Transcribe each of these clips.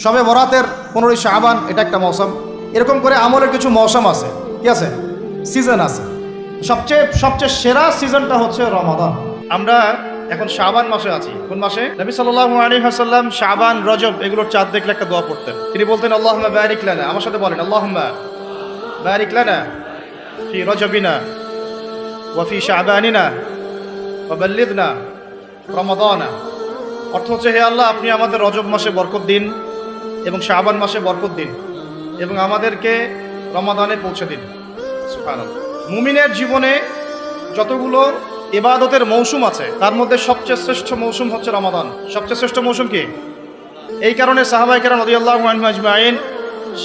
শবে বরাতের 15ই শাবান, এটা একটা মৌসুম। এরকম করে আমলের কিছু মৌসুম আছে, কি আছে, সিজন আছে। সবচেয়ে সেরা সিজনটা হচ্ছে রমাদান। আমরা এখন শাবান মাসে আছি। কোন মাসে? নবী সাল্লাল্লাহু আলাইহি ওয়াসাল্লাম শাবান, রজব এগুলোর চাঁদ দেখলে একটা দোয়া পড়তেন। তিনি বলতেন আল্লাহুম্মা বারিক লানা, আমার সাথে বলেন আল্লাহুম্মা বারিক লানা ফি রজবিনা ওয়া ফি শাবানিনা ওয়া বাল্লিগনা রমাদানা। অর্থ হচ্ছে, হে আল্লাহ, আপনি আমাদের রজব মাসে বরকত দিন এবং শাবান মাসে বরকত দিন এবং আমাদেরকে রমাদানে পৌঁছে দিন। সুবহানাল্লাহ। মুমিনের জীবনে যতগুলো ইবাদতের মৌসুম আছে তার মধ্যে সবচেয়ে শ্রেষ্ঠ মৌসুম হচ্ছে রমাদান। সবচেয়ে শ্রেষ্ঠ মৌসুম কি? এই কারণে সাহাবায়ে কেরাম রাদিয়াল্লাহু আনহুম আজমাইন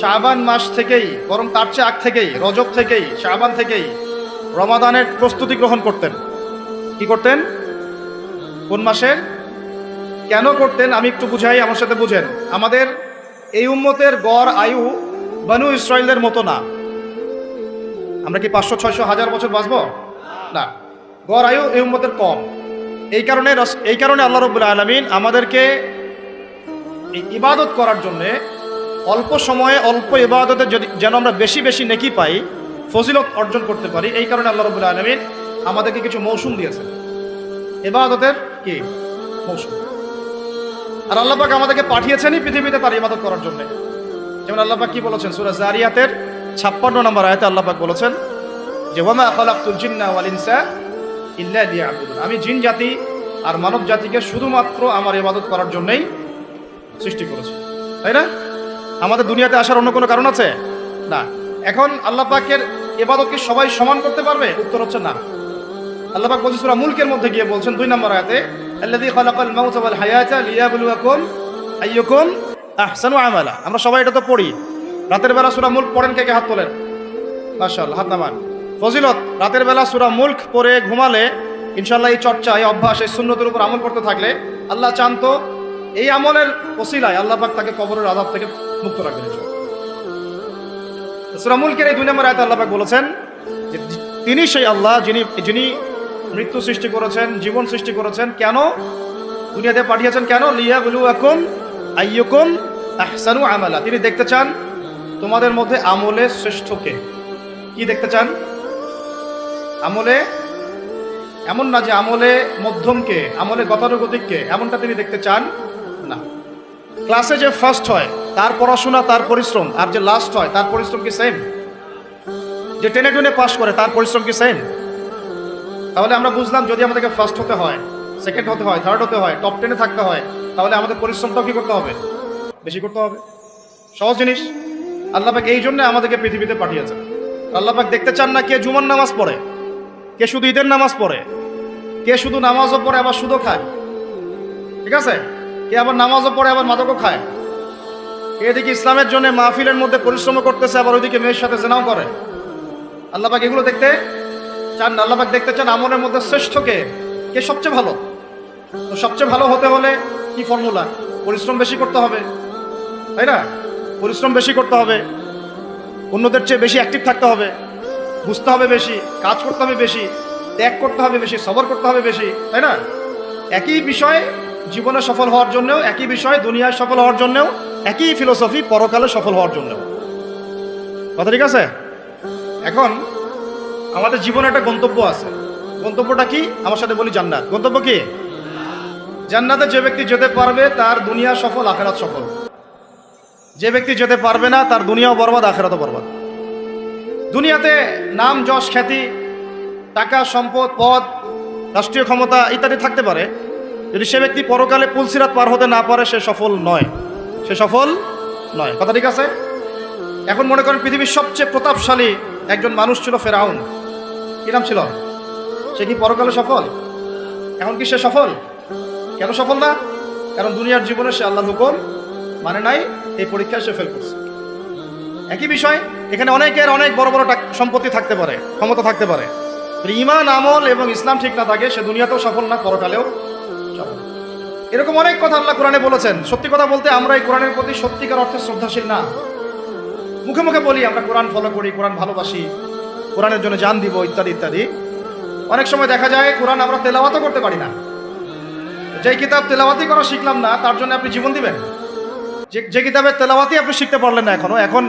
শাবান মাস থেকেই, বরং তার চেয়ে আগ থেকেই, রজব থেকেই, শাবান থেকেই রমাদানের প্রস্তুতি গ্রহণ করতেন। কি করতেন? কোন মাসের? কেন করতেন আমি একটু বুঝাই, আমার সাথে বুঝেন। আমাদের এই উম্মতের গড় আয়ু বনু ইসরাইলের মতো না। আমরা কি 500, 600, 1000 বছর বাঁচবো? না, গড় আয়ু এই উম্মতের কম। এই কারণে আল্লাহ রাব্বুল আলামিন আমাদেরকে এই ইবাদত করার জন্যে অল্প সময়ে অল্প ইবাদতে যেন আমরা বেশি বেশি নেকি পাই, ফজিলত অর্জন করতে পারি, এই কারণে আল্লাহ রাব্বুল আলামিন আমাদেরকে কিছু মৌসুম দিয়েছেন, ইবাদতের কি মৌসুম। আর আল্লাহ পাক আমাদেরকে পাঠিয়েছেনই পৃথিবীতে তার ইবাদত করার জন্য। যেমন আল্লাহ পাক কি বলেছেন সূরা যারিয়াতের 56 নম্বর আয়াতে আল্লাহ পাক বলেছেন যে ওয়ামা খালাকতুল জিন্না ওয়াল ইনসা ইল্লা লিয়াবুদুন, আমি জিন জাতি আর মানব জাতিকে শুধুমাত্র আমার ইবাদত করার জন্যই সৃষ্টি করেছি। তাই না? আমাদের দুনিয়াতে আসার অন্য কোনো কারণ আছে? না। এখন আল্লাহ পাকের ইবাদত কি সবাই সমান করতে পারবে? উত্তর হচ্ছে না। আল্লাহ পাক বলছেন সূরা মুলকের মধ্যে গিয়ে বলছেন 2 নম্বর আয়াতে, আল্লাযী খালাকাল মাউতা ওয়াল হায়াতা লিয়াবলুয়াকুম আইয়ুকুম আহসানু আমালা। আমরা সবাই এটা তো পড়ি। রাতের বেলা সূরা মুলক পড়েন, কে কে হাত তোলেন? মাশাআল্লাহ, হাত নামান। ফজিলত, রাতের বেলা সূরা মুলক পড়ে ঘুমালে ইনশাআল্লাহ এই চর্চা, এই অভ্যাস, এই সুন্নতের উপর আমল করতে থাকলে আল্লাহ চান তো এই আমলের ওসিলায় আল্লাহ পাক তাকে কবরের আযাব থেকে মুক্ত রাখবেন। সূরা মুলকের এই 2 নম্বর আয়াতে আল্লাহ পাক বলেছেন যে তিনি সেই আল্লাহ যিনি মৃত্যু সৃষ্টি করেছেন, জীবন সৃষ্টি করেছেন। কেন দুনিয়াতে পাঠিয়েছেন? কেন? লিয়াবলুয়াকুম আইয়ুকুম আহসানু আমালা। তিনি দেখতে চান তোমাদের মধ্যে আমলে শ্রেষ্ঠ কে। কি দেখতে চান? আমলে, এমন না যে আমলে মধ্যম কে, আমলে গতানুগতিক কে, এমনটা তিনি দেখতে চান না। ক্লাসে যে ফার্স্ট হয় তার পড়াশোনা, তার পরিশ্রম, আর যে লাস্ট হয় তার পরিশ্রম কি সেম? যে টেনে টেনে পাস করে তার পরিশ্রম কি সেম? তাহলে আমরা বুঝলাম যদি আমাদেরকে ফার্স্ট হতে হয়, সেকেন্ড হতে হয়, থার্ড হতে হয়, টপ 10-এ থাকতে হয়, তাহলে আমাদের পরিশ্রমটাও কি করতে হবে? বেশি করতে হবে। সহজ জিনিস। আল্লাহ পাক এই জন্য আমাদেরকে পৃথিবীতে পাঠিয়েছেন। আল্লাহ পাক দেখতে চান না কে জুমার নামাজ পড়ে, কে শুধু ঈদের নামাজ পড়ে, কে শুধু নামাজও পড়ে আবার সুদও খায়, ঠিক আছে, কে আবার নামাজও পড়ে আবার মাদকও খায়, কে এদিকে ইসলামের জন্য মাহফিলের মধ্যে পরিশ্রম করতেছে আবার ওইদিকে মেয়ের সাথে জেনাও করে। আল্লাহ পাক এগুলো দেখতে চান না। আল্লাহ পাক দেখতে চান আমলের মধ্যে শ্রেষ্ঠ কে, কে সবচেয়ে ভালো। তো সবচেয়ে ভালো হতে হলে কি ফর্মুলা? পরিশ্রম বেশি করতে হবে, তাই না? পরিশ্রম বেশি করতে হবে, অন্যদের চেয়ে বেশি অ্যাক্টিভ থাকতে হবে, বুঝতে হবে বেশি, কাজ করতে হবে বেশি, ত্যাগ করতে হবে বেশি, সবর করতে হবে বেশি, তাই না? একই বিষয় জীবনে সফল হওয়ার জন্যও, একই বিষয় দুনিয়ায় সফল হওয়ার জন্যও, একই ফিলোসফি পরকালে সফল হওয়ার জন্যও। কথা ঠিক আছে? এখন আমাদের জীবনে একটা গন্তব্য আছে। গন্তব্যটা কি? আমার সাথে বলি জান্নাত। গন্তব্য কি? জান্নাতে যে ব্যক্তি যেতে পারবে তার দুনিয়া সফল, আখিরাত সফল। যে ব্যক্তি যেতে পারবে না তার দুনিয়াও বরবাদ, আখিরাতও বরবাদ। দুনিয়াতে নাম, যশ, খ্যাতি, টাকা, সম্পদ, পদ, রাষ্ট্রীয় ক্ষমতা ইত্যাদি থাকতে পারে, যদি সে ব্যক্তি পরকালে পুলসিরাত পার হতে না পারে সে সফল নয়, সে সফল নয়। কথা ঠিক আছে? এখন মনে করেন পৃথিবীর সবচেয়ে প্রতাপশালী একজন মানুষ ছিল ফেরাউন। কি নাম ছিল? সে কি পরকালে সফল? এখন কি সে সফল? কেন সফল না? কারণ দুনিয়ার জীবনে সে আল্লাহর হুকুম মানে নাই, এই পরীক্ষায় সে ফেল করছে। একই বিষয় এখানে অনেকের অনেক বড় বড় সম্পত্তি থাকতে পারে, ক্ষমতা থাকতে পারে, ঈমান, আমল এবং ইসলাম ঠিক না থাকে, সে দুনিয়াতেও সফল না, পরকালেও সফল। এরকম অনেক কথা আল্লাহ কোরআনে বলেছেন। সত্যি কথা বলতে আমরা এই কোরআনের প্রতি সত্যিকার অর্থে শ্রদ্ধাশীল না। মুখে মুখে বলি আমরা কোরআন ফলো করি, কোরআন ভালোবাসি, কোরআনের জন্য জান দিব ইত্যাদি ইত্যাদি। অনেক সময় দেখা যায় কোরআন আমরা তেলাওয়াতও করতে পারি না। যেই কিতাব তেলাওয়াতি করা শিখলাম না তার জন্য আপনি জীবন দিবেন? যে কিতাবের তেলাওয়াতই আপনি শিখতে পারলেন না এখনো, এখন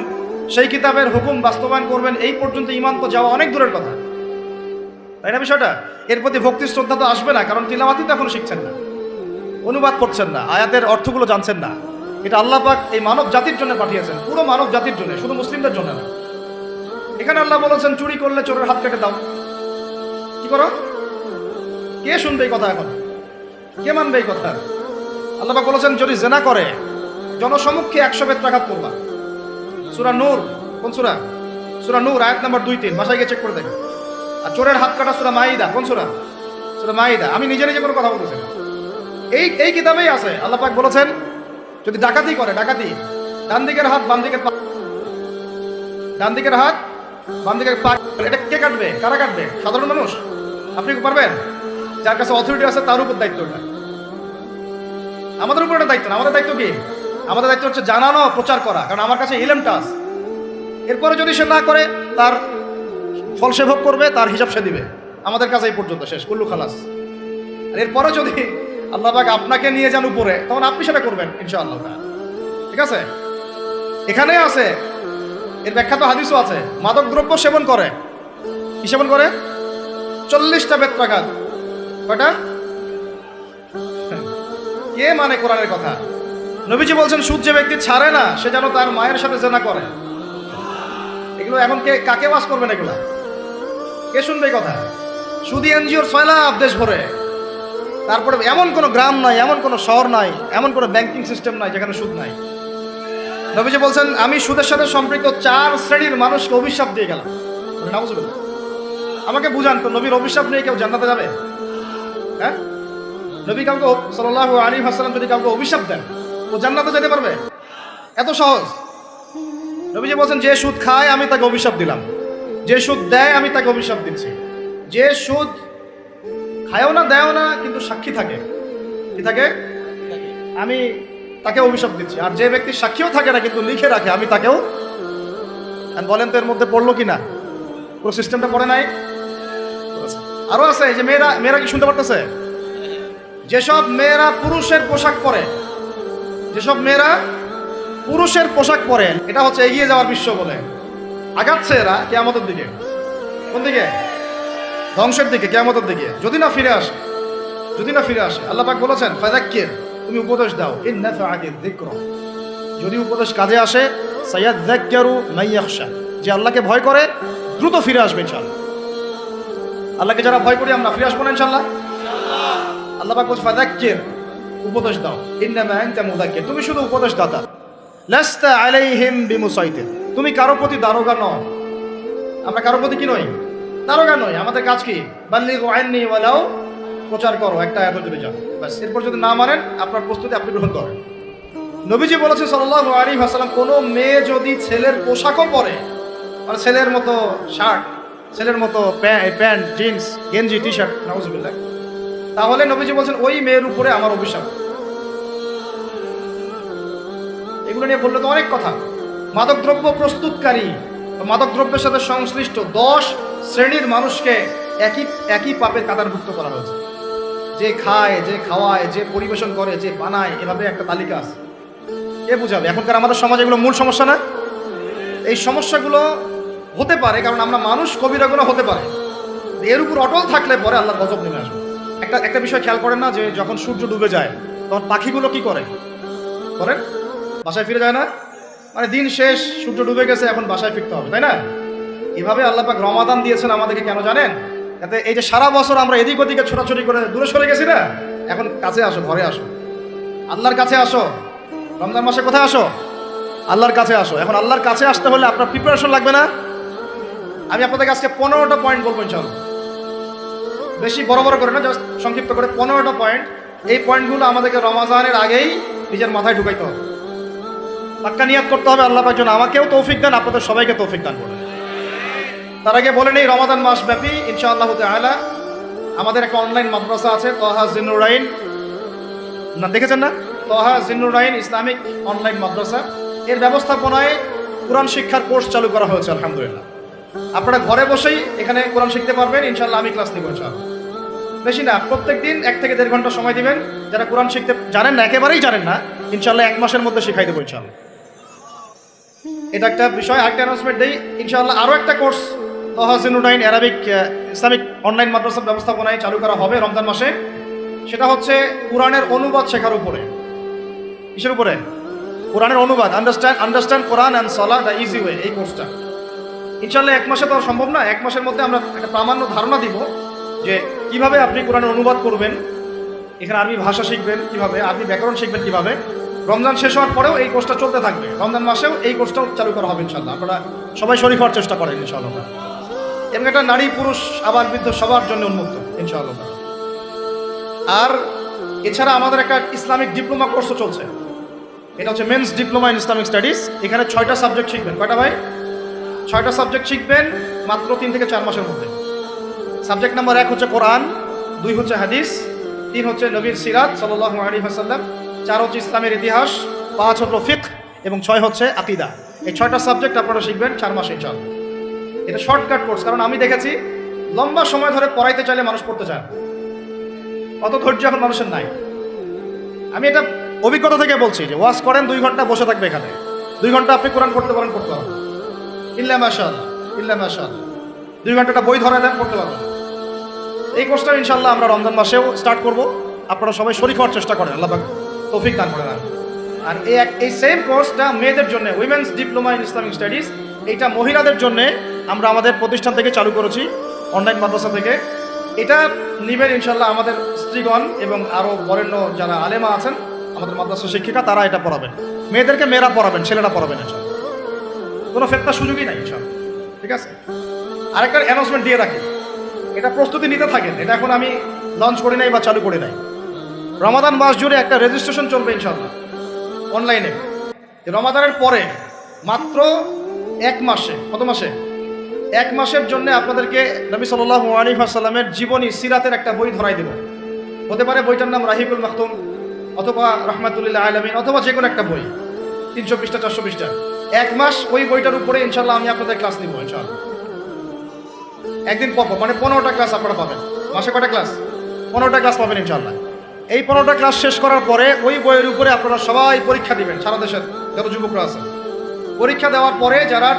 সেই কিতাবের হুকুম বাস্তবায়ন করবেন, এই পর্যন্ত ঈমান তো যাওয়া অনেক দূরের কথা, তাই না বিষয়টা? এর প্রতি ভক্তি শ্রদ্ধা তো আসবে না, কারণ তিলাওয়াতই তো এখনো শিখছেন না, অনুবাদ করছেন না, আয়াতের অর্থগুলো জানছেন না। এটা আল্লাহ পাক এই মানব জাতির জন্য পাঠিয়েছেন, পুরো মানব জাতির জন্য, শুধু মুসলিমদের জন্য না। এখানে আল্লাহ বলেছেন চুরি করলে চোরের হাত কেটে দাও। কি করো? কে শুনবে এই কথা? এখন কে মানবে এই কথা? আল্লাহ পাক বলেছেন যদি জেনা করে জনসমক্ষে 100 বেত্রাঘাত করবা। সূরা নূর, কোন সূরা? সূরা নূর আয়াত নাম্বার 2-3, বাসায় গিয়ে চেক করে দেখো। আর চোরের হাত কাটা সূরা মাইদা, কোন সূরা? সূরা মাইদা। আমি নিজে নিজে কোনো কথা বলতেছি না, এই কিতাবেই আছে। আল্লাহ পাক বলেছেন যদি ডাকাতি করে, ডাকাতি, ডান দিকের হাত বাম দিকের পা, ডান দিকের হাত বাম দিকের পা, এটা কে কাটবে? কারা কাটবে? সাধারণ মানুষ। আপনি কি পারবেন? যার কাছে অথরিটি আছে তার উপর দায়িত্বটা, আমাদের উপর এটা দায়িত্ব না। আমাদের দায়িত্ব কি? আমাদের দায়িত্ব হচ্ছে জানানো, প্রচার করা, কারণ আমার কাছে ইলমটা আছে। এরপরে যদি সে না করে তার ফল সে ভোগ করবে, তার হিসাব সে দিবে। আমাদের কাছে এই পর্যন্ত শেষ, কুল্লু খালাস। আর এরপরে যদি আল্লাহ পাক আপনাকে নিয়ে যান উপরে, তখন আপনি সেটা করবেন ইনশাআল্লাহ, ঠিক আছে? এখানে আছে, এর ব্যাখ্যা তো হাদিসও আছে। মাদক দ্রব্য সেবন করে, কি সেবন করে? 40টা বেত্রাঘাত। কয়টা? কে মানে কোরআনের কথা? নবীজি বলছেন সুদ যে ব্যক্তি ছাড়ে না সে যেন তার মায়ের সাথে জেনা করে। এগুলো এখন কাকে ওয়াজ করবেন? এগুলা কে শুনবে এই কথা? সুদি এনজিওর 6 লাখ দেশ ভরে, তারপরে এমন কোনো গ্রাম নাই, এমন কোনো শহর নাই, এমন কোনো ব্যাংকিং সিস্টেম নাই যেখানে সুদ নাই। নবীজি বলছেন আমি সুদের সাথে সম্পৃক্ত 4 শ্রেণীর মানুষকে অভিশাপ দিয়ে গেলাম। নাউজুবিল্লাহ। আমাকে বুঝান তো, নবীর অভিশাপ নিয়ে কেউ জান্নাতে যাবে? হ্যাঁ, নবী কাউকে সাল্লাল্লাহু আলাইহি ওয়াসাল্লাম যদি কাউকে অভিশাপ দেন ও জান্নাতে যেতে পারবে? এত সহজ। নবীজি বলছেন যে সুদ খায় আমি তাকে অভিশাপ দিলাম, যে সুদ দেয় আমি তাকে অভিশাপ দিচ্ছি। যে সুদ খায়ও না দেয়ও না কিন্তু সাক্ষী থাকে, কি থাকে? আমি তাকে অভিশাপ দিচ্ছি। আর যে ব্যক্তি সাক্ষীও থাকে না কিন্তু লিখে রাখে, আমি তাকেও। বলেন তো এর মধ্যে পড়লো কিনা? পুরো সিস্টেমটা পড়ে নাই? আরো আছে, এই যে মেয়েরা কি শুনতে পারতেছে? যেসব মেয়েরা পুরুষের পোশাক পরে, যেসব মেয়েরা পুরুষের পোশাক পরে, এটা হচ্ছে এগিয়ে যাওয়ার বিশ্ব বলে। আগাচ্ছে এরা কিয়ামতের দিকে। কোন দিকে? ধ্বংসের দিকে, কিয়ামতের দিকে, যদি না ফিরে আসে, যদি না ফিরে আসে। আল্লাহ পাক বলেছেন ফাযাক্কির, তুমি উপদেশ দাও, ইন নাফাআতিয যিকরা, যদি উপদেশ কাজে আসে, সায়াযাক্কারু মান ইয়াখশা, যে আল্লাহকে ভয় করে দ্রুত ফিরে আসবে ইনশাআল্লাহ। আল্লাহকে যারা ভয় করি আমরা ফিরে আসবো না ইনশাআল্লাহ। আল্লাহ পাক বলছে ফাযাক্কির, উপদেশ দাও, ইন্নামা আনতা মুযাক্কির, তুমি শুধু উপদেশদাতা, লাস্তা আলাইহিম বিমুসাইতির, তুমি কারো প্রতি দারোগা নও। আমরা কারো প্রতি কি নই? দারোগা নই। আমাদের কাজ কি? বাল্লিগু আন্নী ওয়ালাউ, প্রচার করো, একটা আয়াত জুড়ে যাও, বাস। এরপর যদি না মানেন আপনার প্রস্তুতি আপনি গ্রহণ করেন। নবীজি বলেছেন সাল্লাল্লাহু আলাইহি ওয়াসাল্লাম কোনো মেয়ে যদি ছেলের পোশাকও পরে, মানে ছেলের মতো শার্ট, ছেলের মতো প্যান্ট, জিন্স, গেঞ্জি, টি শার্ট, নাউজুবিল্লাহ, তাহলে নবীজি বলছেন ওই মেয়ের উপরে আমার অভিশাপ। এগুলো নিয়ে বললে তো অনেক কথা। মাদকদ্রব্য প্রস্তুতকারী, মাদকদ্রব্যের সাথে সংশ্লিষ্ট 10 শ্রেণীর মানুষকে একই পাপের কাতারভুক্ত করা হয়েছে। যে খায়, যে খাওয়ায়, যে পরিবেশন করে, যে বানায়, এভাবে একটা তালিকা আছে। কে বুঝাবে? এখনকার আমাদের সমাজে এগুলো মূল সমস্যা না? এই সমস্যাগুলো হতে পারে কারণ আমরা মানুষ, কবিরা গুনাহ হতে পারে। এর উপর অটল থাকলে পরে আল্লাহর গজব নেমে আসবে। একটা বিষয় খেয়াল করেন না, যে যখন সূর্য ডুবে যায় তখন পাখিগুলো কি করে? করেন? বাসায় ফিরে যায় না? মানে দিন শেষ, সূর্য ডুবে গেছে, এখন বাসায় ফিরতে হবে, তাই না? এভাবে আল্লাহ পাক রমাদান দিয়েছেন আমাদেরকে, কেন জানেন? যাতে এই যে সারা বছর আমরা এদিক ওদিকে ছোটাছুটি করে দূরে সরে গেছি না, এখন কাছে আসো, ঘরে আসো, আল্লাহর কাছে আসো। রমজান মাসে কোথায় আসো? আল্লাহর কাছে আসো। এখন আল্লাহর কাছে আসতে হলে আপনার প্রিপারেশন লাগবে না? আমি আপনাদেরকে আজকে 15টা পয়েন্ট বলবো ইনশাআল্লাহ। বেশি বড় বড় করে না, জাস্ট সংক্ষিপ্ত করে 15টা পয়েন্ট। এই পয়েন্টগুলো আমাদেরকে রমজানের আগেই নিজের মাথায় ঢুকাইতে হবে। পাক্কা নিয়াত করতে হবে আল্লাহ পাক যেন আমাকেও তৌফিক দেন, আপনাদের সবাইকে তৌফিক দান করেন। তার আগে বলে নেই, রমাদান মাস ব্যাপী ইনশাআল্লাহ তাআলা আমাদের একটা অনলাইন মাদ্রাসা আছে, তহা জিন্নুরাইন, না দেখেছেন না? তহা জিন্নুরাইন ইসলামিক অনলাইন মাদ্রাসা। এর ব্যবস্থাপনায় কোরআন শিক্ষার কোর্স চালু করা হয়েছে আলহামদুলিল্লাহ। আপনারা ঘরে বসেই এখানে কোরআন শিখতে পারবেন ইনশাআল্লাহ। আমি ক্লাস নেব ইনশাআল্লাহ, বেশি না, প্রত্যেক দিন 1 থেকে 1.5 ঘন্টা সময় দিবেন। যারা কোরআন শিখতে জানেন না, একেবারেই জানেন না, ইনশাআল্লাহ 1 মাসের মধ্যে শিখাই দেবো ইনশাআল্লাহ। এটা একটা বিষয়। আরেকটা অ্যানাউন্সমেন্ট দেই, ইনশাআল্লাহ আরও একটা কোর্স তহাজিনুনাইন অ্যারাবিক ইসলামিক অনলাইন মাদ্রাসা ব্যবস্থাপনায় চালু করা হবে রমজান মাসে। সেটা হচ্ছে কোরআনের অনুবাদ শেখার উপরে। কিসের উপরে? কোরআনের অনুবাদ, understand Quran and Salah the easy way, এই কোর্সটা ইনশাআল্লাহ 1 মাসে তো সম্ভব না। 1 মাসের মধ্যে আমরা একটা প্রামাণ্য ধারণা দিব যে কিভাবে আপনি কোরআনের অনুবাদ করবেন, এখানে আরবি ভাষা শিখবেন কিভাবে, আরবি ব্যাকরণ শিখবেন কিভাবে। রমজান শেষ হওয়ার পরেও এই কোর্সটা চলতে থাকবে, রমজান মাসেও এই কোর্সটাও চালু করা হবে ইনশাআল্লাহ। আপনারা সবাই শরীক হওয়ার চেষ্টা করেন ইনশাআল্লাহ। এবং এটা নারী পুরুষ আবার বৃদ্ধ সবার জন্য উন্মুক্ত ইনশাআল্লাহ। আর এছাড়া আমাদের একটা ইসলামিক ডিপ্লোমা কোর্সও চলছে, এটা হচ্ছে men's diploma in Islamic studies. এখানে 6টা সাবজেক্ট শিখবেন। কয়টা ভাই? 6টা সাবজেক্ট শিখবেন মাত্র 3 থেকে 4 মাসের মধ্যে। সাবজেক্ট নাম্বার 1 হচ্ছে কোরআন, 2 হচ্ছে হাদিস, 3 হচ্ছে নবীর সিরাত সাল্লাল্লাহু আলাইহি ওয়াসাল্লাম, 4 হচ্ছে ইসলামের ইতিহাস, 5 হচ্ছে ফিকহ এবং 6 হচ্ছে আকীদা। এই 6টা সাবজেক্ট আপনারা শিখবেন 4 মাসে ইনশাআল্লাহ। এটা শর্টকাট কোর্স, কারণ আমি দেখেছি লম্বা সময় ধরে পড়াইতে চাইলে মানুষ পড়তে চায় না, অত ধৈর্য এখন মানুষের নাই। আমি এটা অভিজ্ঞতা থেকে বলছি যে ওয়াজ করেন 2 ঘন্টা বসে থাকবে এখানে, 2 ঘন্টা আপনি কোরআন পড়তে পারেন, পড়তে পারবেন ইল্লা মাশাআল্লাহ, ইল্লা মাশাআল্লাহ। 2 ঘন্টাটা বই ধরে দেন, পড়তে পারবেন। এই কোর্সটা ইনশাআল্লাহ আমরা রমজান মাসেও স্টার্ট করব। আপনারা সবাই শরীক হওয়ার চেষ্টা করেন, আল্লাহ পাক তৌফিক দান করেন। আর এই সেম কোর্সটা মেয়েদের জন্য, women's diploma in Islamic studies, এইটা মহিলাদের জন্য আমরা আমাদের প্রতিষ্ঠান থেকে চালু করেছি, অনলাইন মাদ্রাসা থেকে। এটা নিবেন ইনশাআল্লাহ আমাদের স্ত্রীগণ এবং আরও বরেণ্য যারা আলেমা আছেন, আমাদের মাদ্রাসা শিক্ষিকা, তারা এটা পড়াবেন। মেয়েদেরকে মেয়েরা পড়াবেন, ছেলেরা পড়াবেন ইনশাআল্লাহ। কোনো ফেতনার সুযোগই নাই ইনশাআল্লাহ, ঠিক আছে? আরেকটা অ্যানাউন্সমেন্ট দিয়ে রাখি, এটা প্রস্তুতি নিতে থাকেন। এটা এখন আমি লঞ্চ করি নাই বা চালু করি নাই। রমাদান মাস জুড়ে একটা রেজিস্ট্রেশন চলবে ইনশাআল্লাহ অনলাইনে। রমাদানের পরে মাত্র 1 মাসে, কত মাসে? 1 মাসের জন্য আপনাদেরকে নবী সাল্লাল্লাহু আলাইহি ওয়াসাল্লামের জীবনী সিরাতের একটা বই ধরাই দেব। হতে পারে বইটার নাম রাহিকুল মাখতুম অথবা রহমাতুল্লিল আলামিন, অথবা যে কোনো একটা বই, 300 পৃষ্ঠা 400 পৃষ্ঠা। 1 মাস ওই বইটার উপরে ইনশাআল্লাহ আমি আপনাদের ক্লাস নিব ইনশাআল্লাহ। একদিন পর মানে 15টা ক্লাস আপনারা পাবেন। মাসে কয়টা ক্লাস? 15টা ক্লাস পাবেন ইনশাআল্লাহ। এই 15টা ক্লাস শেষ করার পরে ওই বইয়ের উপরে আপনারা সবাই পরীক্ষা দিবেন, সারা দেশের যত যুবকরা আছেন। পরীক্ষা দেওয়ার পরে যারা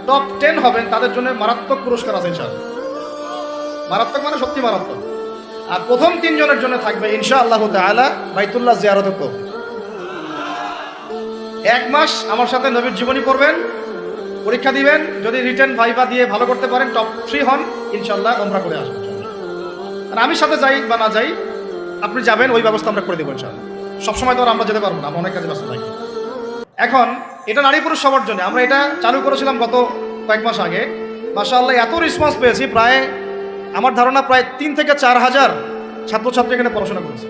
টপ 10 হবেন তাদের জন্য মারাত্মক পুরস্কার আছে ইনশাআল্লাহ। মারাত্মক মানে সত্যি মারাত্মক। আর প্রথম 3 জনের জন্য থাকবে ইনশাআল্লাহ তাআলা বাইতুল্লাহ জিয়ারতের তৌফিক। 1 মাস আমার সাথে নবীর জীবনী পড়বেন, পরীক্ষা দিবেন। যদি রিটেন ভাইভা দিয়ে ভালো করতে পারেন, টপ 3 হন, ইনশাআল্লাহ উমরা করে আসবেন। আর আমি সাথে যাই বা না যাই, আপনি যাবেন, ওই ব্যবস্থা আমরা করে দেবো ইনশাআল্লাহ। সবসময় তো আর আমরা যেতে পারবো না, আমরা অনেক কাজে ব্যস্ত থাকি। এখন এটা নারী পুরুষ সবার জন্য। আমরা এটা চালু করেছিলাম গত কয়েক মাস আগে। মাশাআল্লাহ এত রেসপন্স পেয়েছি, প্রায় আমার ধারণা প্রায় 3 থেকে 4 হাজার ছাত্রছাত্রী এখানে পড়াশোনা করেছে।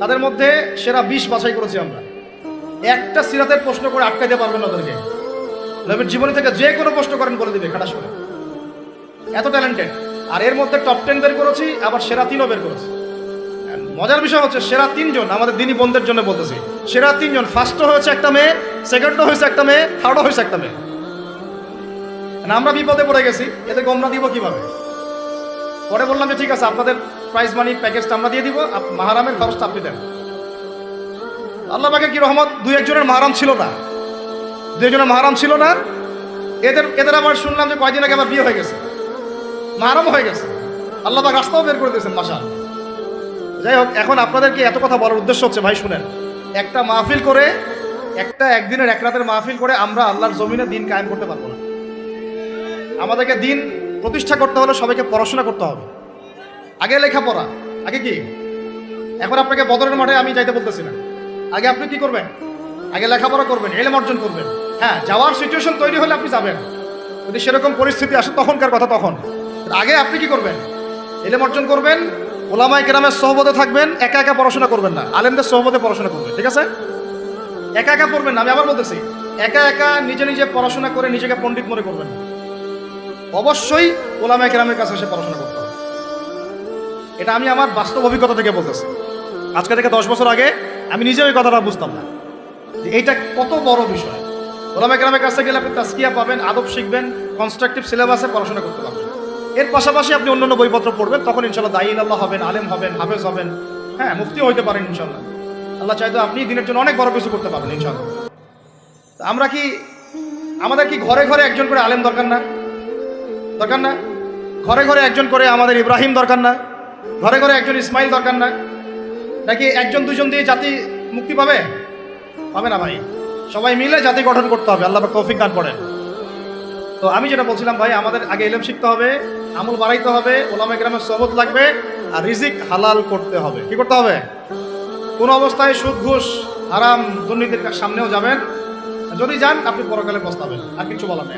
তাদের মধ্যে সেরা 20 বাছাই করেছি আমরা। একটা সিরাতের প্রশ্ন করে আটকাইতে পারবেন না ওদেরকে। নবীর জীবনী থেকে যে কোনো প্রশ্ন করেন বলে দিবে খাটাস করে, এত ট্যালেন্টেড। আর এর মধ্যে টপ 10 বের করেছি, আবার সেরা 3ও বের করেছি। মজার বিষয় হচ্ছে সেরা 3 জন আমাদের দিনী বোনদের জন্য বলতেছি, সেরা 3 জন। ফার্স্টও হয়েছে একটা মেয়ে, সেকেন্ডও হয়েছে একটা মেয়ে, থার্ডও হয়েছে একটা মেয়ে। আমরা বিপদে পড়ে গেছি, এদেরকে আমরা দিব কিভাবে? পরে বললাম যে ঠিক আছে, আপনাদের প্রাইজ মানি প্যাকেজটা আমরা দিয়ে দিব, মাহারামের খরচটা আপনি দেন। আল্লাহ পাকের কি রহমত, 2-1 জনের মাহারাম ছিল না, 2 জনের মাহারাম ছিল না। এদের আবার শুনলাম যে কয়দিন আগে আবার বিয়ে হয়ে গেছে, মাহারাম হয়ে গেছে। আল্লাহ পাক রাস্তাও বের করে দিয়েছেন মাশাআল্লাহ। যাই হোক, এখন আপনাদেরকে এত কথা বলার উদ্দেশ্য হচ্ছে, ভাই শুনেন, একটা মাহফিল করে, একদিনের 1 রাতের মাহফিল করে আমরা আল্লাহর জমিনে দিন কায়েম করতে পারবো না। আমাদেরকে দিন প্রতিষ্ঠা করতে হলে সবাইকে পড়াশোনা করতে হবে। আগে লেখাপড়া, আগে কি? এখন আপনাকে বদরের মাঠে আমি যাইতে বলতেছি না। আগে আপনি কি করবেন? আগে লেখাপড়া করবেন, ইলম অর্জন করবেন। হ্যাঁ, যাওয়ার সিচুয়েশন তৈরি হলে আপনি যাবেন, যদি সেরকম পরিস্থিতি আসে তখনকার কথা তখন। আগে আপনি কি করবেন? ইলম অর্জন করবেন, ওলামায়ে কেরামের সোহবতে থাকবেন, একা একা পড়াশোনা করবেন না, আলেমদের সোহবতে পড়াশোনা করবেন, ঠিক আছে? একা একা পড়বেন না, আমি আবার বলতেছি, একা একা নিজে নিজে পড়াশোনা করে নিজেকে পণ্ডিত মনে করবেন না। অবশ্যই ওলামায়ে কেরামের কাছে এসে পড়াশোনা করতে হবে। এটা আমি আমার বাস্তব অভিজ্ঞতা থেকে বলতেছি। আজকে থেকে 10 বছর আগে আমি নিজে ওই কথাটা বুঝতাম না যে এইটা কত বড় বিষয়। ওলামায়ে কেরামের কাছে গেলে আপনি তাসকিয়া পাবেন, আদব শিখবেন, কনস্ট্রাকটিভ সিলেবাসে পড়াশোনা করতে পারবেন। এর পাশাপাশি আপনি অন্যান্য বইপত্র পড়বেন, তখন ইনশাআল্লাহ দায়ী আল্লাহ হবেন, আলেম হবেন, হাফেজ হবেন, হ্যাঁ মুফতিও হইতে পারেন ইনশাআল্লাহ। আল্লাহ চাইতো আপনি দিনের জন্য অনেক বড় কিছু করতে পারবেন ইনশাআল্লাহ। আমরা কি আমাদের কি ঘরে ঘরে একজন করে আলেম দরকার না? দরকার না? ঘরে ঘরে একজন করে আমাদের ইব্রাহিম দরকার না? ঘরে ঘরে একজন ইসমাইল দরকার না? নাকি একজন দুজন দিয়ে জাতি মুক্তি পাবে? পাবে না ভাই। সবাই মিলে জাতি গঠন করতে হবে। আল্লাহ পাক তৌফিক দান করেন। তো আমি যেটা বলছিলাম ভাই, আমাদের আগে ইলম শিখতে হবে, আমল বাড়াইতে হবে, ওলামা কেরামের সোহবত লাগবে, আর রিজিক হালাল করতে হবে। কি করতে হবে? কোন অবস্থায় সুদ ঘুষ হারাম দুর্নীতির সামনেও যাবেন, যদি যান আপনি পরকালে পস্তাবেন, আর কিছু বলার নেই।